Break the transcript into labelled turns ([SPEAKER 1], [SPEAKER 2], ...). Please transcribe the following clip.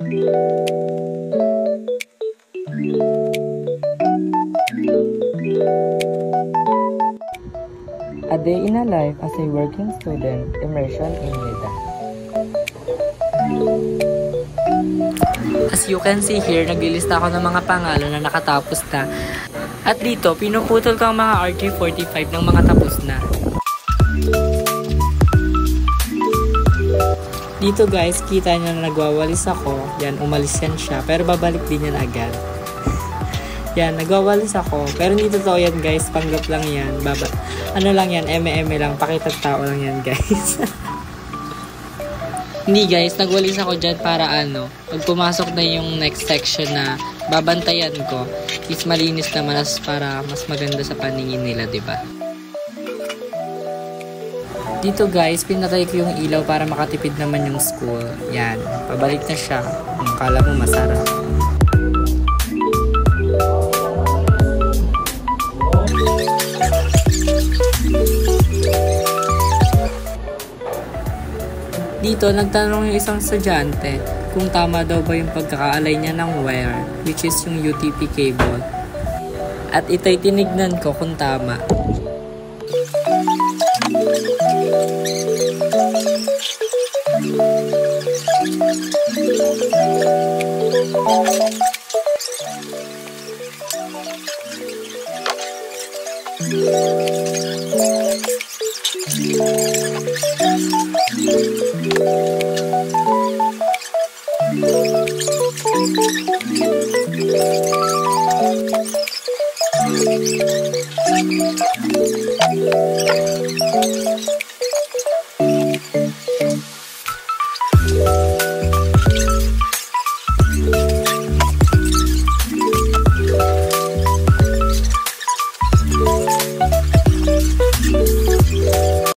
[SPEAKER 1] A day in a life as a working student, immersion in NIDA. As you can see here, naglilista ako ng mga pangalan na nakatapos na. At dito, pinuputol ko ang mga RG45 ng mga tapos na. Dito guys, kita nyo na nagwawalis ako. Yan, umalis yan siya. Pero babalik din yan agad. Yan, nagwawalis ako. Pero hindi totoo yan guys, panggap lang yan. Ano lang yan, eme-eme lang. Pakitang tao lang yan guys. Hindi guys, nagwalis ako dyan para pag pumasok na yung next section na babantayan ko, is malinis naman para mas maganda sa paningin nila, diba? Dito guys, pinatay ko yung ilaw para makatipid naman yung school. Yan, pabalik na siya. Kala mo masarap. Dito, nagtanong yung isang estudyante kung tama daw ba yung pagkakaalay niya ng wire, which is yung UTP cable. At ito'y tinignan ko kung tama.